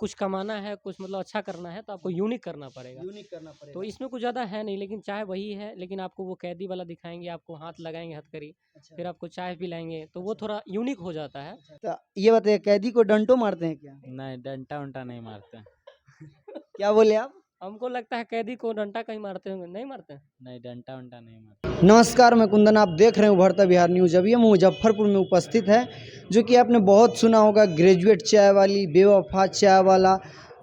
कुछ कमाना है, कुछ मतलब अच्छा करना है तो आपको यूनिक करना पड़ेगा। तो इसमें कुछ ज़्यादा है नहीं, लेकिन चाय वही है, लेकिन आपको वो कैदी वाला दिखाएँगे, आपको हाथ लगाएँगे हथकड़ी, फिर आपको चाय पिलाएँगे, तो वो थोड़ा यूनिक हो जाता है। तो ये बताइए, कैदी को डंडो मारते हैं क्या? नहीं, डंटा-वंटा नहीं मारते। क्या बोले आप? हमको लगता है कैदी को डंडा कहीं मारते होंगे, नहीं मारते हैं? नहीं, डंटा-वंटा नहीं मारते। नमस्कार, मैं कुंदन, आप देख रहे हैं उभरता बिहार न्यूज़। अभी हम मुजफ्फरपुर में उपस्थित है, जो कि आपने बहुत सुना होगा, ग्रेजुएट चाय वाली, बेवफा चाय वाला।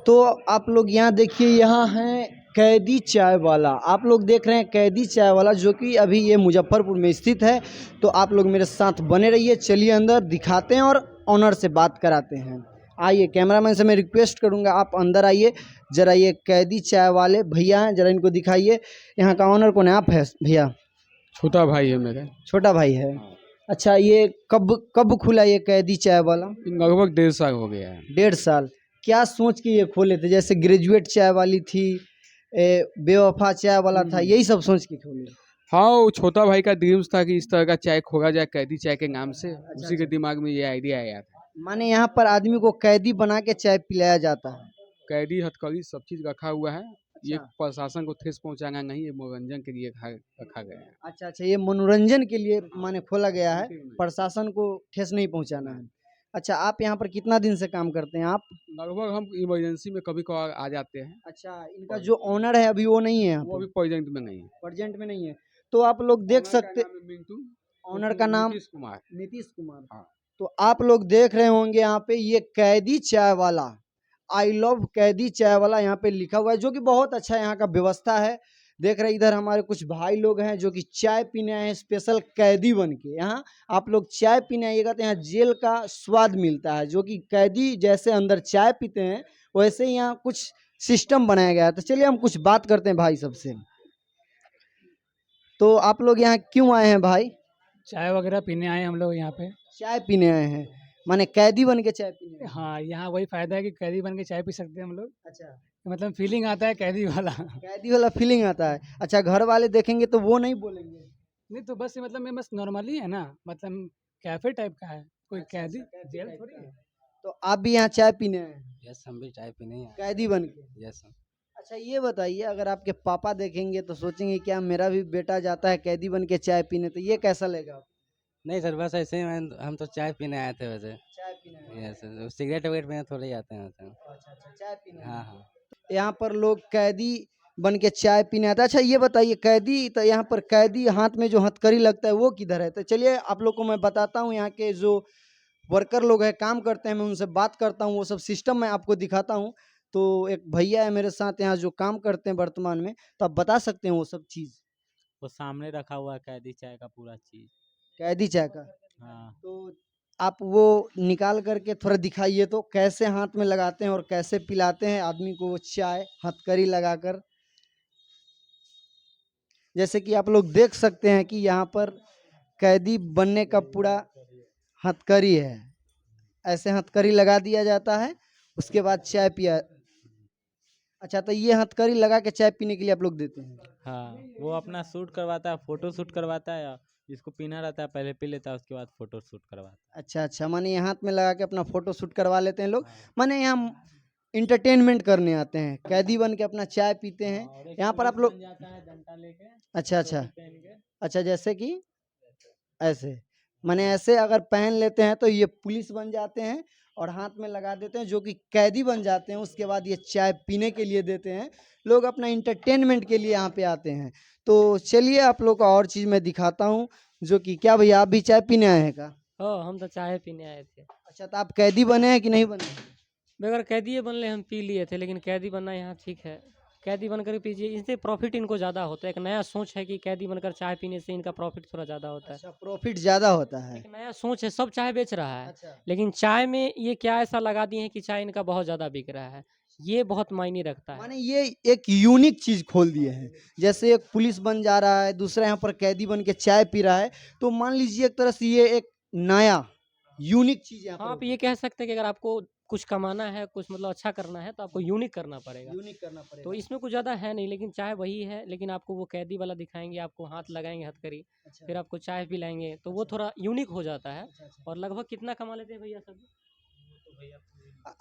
तो आप लोग यहाँ देखिए, यहाँ है कैदी चाय वाला। आप लोग देख रहे हैं कैदी चाय वाला, जो कि अभी ये मुजफ्फरपुर में स्थित है। तो आप लोग मेरे साथ बने रहिए, चलिए अंदर दिखाते हैं और ऑनर से बात कराते हैं। आइए, कैमरामैन से मैं रिक्वेस्ट करूँगा, आप अंदर आइए जरा। ये कैदी चाय वाले भैया हैं, जरा इनको दिखाइए। यहाँ का ऑनर कौन है? आप है भैया? छोटा भाई है मेरा। छोटा भाई है। अच्छा, ये कब कब खुला ये कैदी चाय वाला? लगभग 1.5 साल हो गया है। 1.5 साल। क्या सोच के ये खोले थे? जैसे ग्रेजुएट चाय वाली थी, बेवफा चाय वाला था, यही सब सोच के खोले? हाँ, वो छोटा भाई का ड्रीम्स था कि इस तरह का चाय खोला जाए कैदी चाय के नाम से। उसी के अच्छा। दिमाग में ये आइडिया आया था। माने यहाँ पर आदमी को कैदी बना के चाय पिलाया जाता है? कैदी हथकड़ी सब चीज रखा हुआ है। ये अच्छा। प्रशासन को ठेस पहुंचाना नहीं, ये मनोरंजन के लिए रखा गया है। अच्छा अच्छा, ये मनोरंजन के लिए माने खोला गया है, प्रशासन को ठेस नहीं पहुंचाना है। अच्छा, आप यहाँ पर कितना दिन से काम करते हैं आप? लगभग हम इमरजेंसी में कभी कभार आ जाते हैं। अच्छा, इनका जो ओनर है अभी वो नहीं है यहाँ वो पे? अभी प्रेजेंट में नहीं है। प्रेजेंट में नहीं है। तो आप लोग देख सकते, मिंटू, ओनर का नाम नीतीश कुमार। नीतीश कुमार। हाँ। तो आप लोग देख रहे होंगे यहाँ पे ये कैदी चाय वाला, आई लव कैदी चाय वाला यहाँ पे लिखा हुआ है, जो कि बहुत अच्छा यहाँ का व्यवस्था है। देख रहे इधर हमारे कुछ भाई लोग हैं जो कि चाय पीने आए हैं स्पेशल कैदी बन के। यहाँ आप लोग चाय पीने आइएगा तो यहाँ जेल का स्वाद मिलता है, जो कि कैदी जैसे अंदर चाय पीते हैं वैसे ही यहाँ कुछ सिस्टम बनाया गया है। तो चलिए हम कुछ बात करते हैं भाई सबसे। तो आप लोग यहाँ क्यों आए हैं भाई? चाय वगैरह पीने आए हम लोग यहाँ पे। चाय पीने आए हैं, माने कैदी बन के चाय पीने आए हैं? हाँ, यहाँ वही फायदा है कि कैदी बन के चाय पी सकते हैं हम लोग। अच्छा, मतलब फीलिंग आता है कैदी वाला। कैदी वाला फीलिंग आता है। अच्छा, घर वाले देखेंगे तो वो नहीं बोलेंगे? नहीं तो बस ये मतलब मैं बस नॉर्मली है ना, मतलब कैफे टाइप का है, कोई कैदी कैदी जेल टाइप थोड़ी का है। है। तो आप भी यहाँ चाय पीने आए हैं यस, हम भी चाय पीने ही आए। कैदी बन के? यस। अच्छा, ये बताइए, अगर आपके पापा देखेंगे तो सोचेंगे क्या मेरा भी बेटा जाता है कैदी बन के चाय पीने, तो ये कैसा लगेगा आपको? नहीं सर, बस ऐसे ही हम तो चाय पीने आए थे वैसे। चाय पीने आए हैं। यस, सिगरेट वगैरह पीने थोड़े ही आते हैं वैसे। अच्छा अच्छा, चाय पीने आए हाँ हैं। हाँ। यहाँ पर लोग कैदी बन के चाय पीने आता है। अच्छा, ये बताइए, कैदी तो यहाँ पर कैदी हाथ में जो हथकड़ी लगता है वो किधर है? तो चलिए आप लोग को मैं बताता हूँ, यहाँ के जो वर्कर लोग हैं, काम करते हैं, मैं उनसे बात करता हूँ, वो सब सिस्टम मैं आपको दिखाता हूँ। तो एक भैया है मेरे साथ यहाँ जो काम करते हैं वर्तमान में, तो आप बता सकते हैं वो सब चीज़? वो सामने रखा हुआ है कैदी चाय का पूरा चीज। कैदी चाय का? हाँ। तो आप वो निकाल करके थोड़ा दिखाइए तो, कैसे हाथ में लगाते हैं और कैसे पिलाते हैं आदमी को वो चाय हथकड़ी लगाकर। जैसे कि आप लोग देख सकते हैं कि यहाँ पर कैदी बनने का पूरा हथकड़ी है, ऐसे हथकड़ी लगा दिया जाता है, उसके बाद चाय पिया। अच्छा, तो ये हथकड़ी लगा के चाय पीने के लिए आप लोग देते हैं? हाँ, वो अपना शूट करवाता है, फोटो शूट करवाता है। जिसको पीना रहता है पहले पी लेता है, उसके बाद फोटो शूट करवाता है। अच्छा अच्छा, माने ये हाथ में लगा के अपना फोटो शूट करवा लेते हैं लोग। माने यहाँ इंटरटेनमेंट करने आते हैं, कैदी बन के अपना चाय पीते हैं। यहाँ पर आप लोग डंडा लेके, अच्छा अच्छा पहन के। अच्छा, जैसे कि ऐसे, माने ऐसे अगर पहन लेते हैं तो ये पुलिस बन जाते हैं और हाथ में लगा देते हैं, जो कि कैदी बन जाते हैं। उसके बाद ये चाय पीने के लिए देते हैं। लोग अपना इंटरटेनमेंट के लिए यहाँ पे आते हैं। तो चलिए आप लोग को और चीज़ मैं दिखाता हूँ, जो कि क्या भैया आप भी चाय पीने आए हैं का? हाँ, हम तो चाय पीने आए थे। अच्छा, तो आप कैदी बने हैं कि नहीं बने? बगैर कैदी बनले हम पी लिए थे, लेकिन कैदी बनना यहाँ ठीक है। कैदी बनकर पीजिए, इससे प्रॉफिट इनको ज़्यादा होता है। एक नया सोच है कि कैदी बनकर चाय पीने से इनका प्रॉफिट थोड़ा ज़्यादा होता है। अच्छा, प्रॉफिट ज़्यादा होता है। एक नया सोच है, सब चाय बेच रहा है, अच्छा, लेकिन चाय में ये क्या ऐसा लगा दिए हैं कि चाय इनका बहुत ज़्यादा बिक रहा है। ये बहुत मायने रखता है। माने ये एक यूनिक चीज खोल दिए हैं। जैसे एक पुलिस बन जा रहा है, दूसरा यहाँ पर कैदी बन के चाय पी रहा है, तो मान लीजिए एक तरह से ये एक नया यूनिक चीज यहाँ हाँ, पर आप ये कह सकते हैं कि अगर आपको कुछ कमाना है, कुछ मतलब अच्छा करना है, तो आपको यूनिक करना पड़ेगा। यूनिक करना तो पड़ेगा। इसमें कुछ ज़्यादा है नहीं, लेकिन चाय वही है, लेकिन आपको वो कैदी वाला दिखाएँगे, आपको हाथ लगाएँगे हथकड़ी, अच्छा, फिर आपको चाय पिलाएँगे, तो वो थोड़ा यूनिक हो जाता है। अच्छा, अच्छा। और लगभग कितना कमा लेते हैं भैया सब?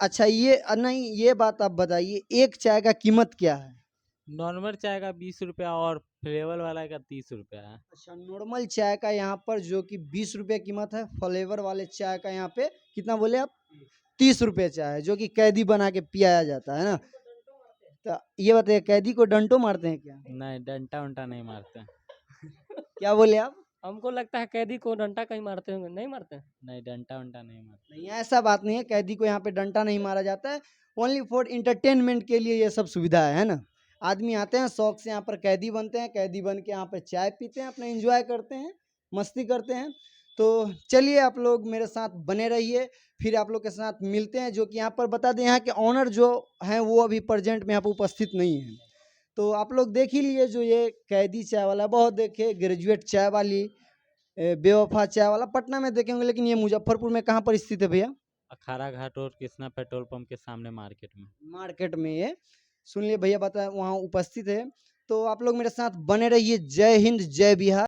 अच्छा ये नहीं, ये बात आप बताइए, एक चाय का कीमत क्या है? नॉर्मल चाय का 20 रुपया और फ्लेवर वाला का 30 रुपया है। अच्छा, नॉर्मल चाय का यहाँ पर जो कि 20 रुपये कीमत है, फ्लेवर वाले चाय का यहाँ पे कितना बोले आप? 30 रुपये चाय है, जो कि कैदी बना के पियाया जाता है ना। तो ये बताइए, कैदी को डंडो मारते हैं क्या? नहीं, डंटा उंटा नहीं मारते हैं। क्या बोले आप? हमको लगता है कैदी को डंडा कहीं मारते होंगे, नहीं मारते हैं? नहीं, डंटा उंटा नहीं मारते। नहीं, ऐसा बात नहीं है, कैदी को यहाँ पे डंडा नहीं मारा जाता है। ओनली फॉर इंटरटेनमेंट के लिए ये सब सुविधा है ना। आदमी आते हैं शौक से, यहाँ पर कैदी बनते हैं, कैदी बन के यहाँ पे चाय पीते हैं, अपना एंजॉय करते हैं, मस्ती करते हैं। तो चलिए आप लोग मेरे साथ बने रहिए, फिर आप लोग के साथ मिलते हैं। जो कि यहाँ पर बता दें, यहाँ के ऑनर जो हैं वो अभी प्रेजेंट में यहाँ पर उपस्थित नहीं है। तो आप लोग देख ही लिए, जो ये कैदी चाय वाला, बहुत देखे ग्रेजुएट चाय वाली, बेवफा चाय वाला पटना में देखे होंगे, लेकिन ये मुजफ्फरपुर में कहाँ पर स्थित है भैया? अखाड़ा घाट और कृष्णा पेट्रोल पंप के सामने मार्केट में। मार्केट में ये, सुन लिए भैया बता, वहाँ उपस्थित है। तो आप लोग मेरे साथ बने रहिए। जय हिंद, जय बिहार।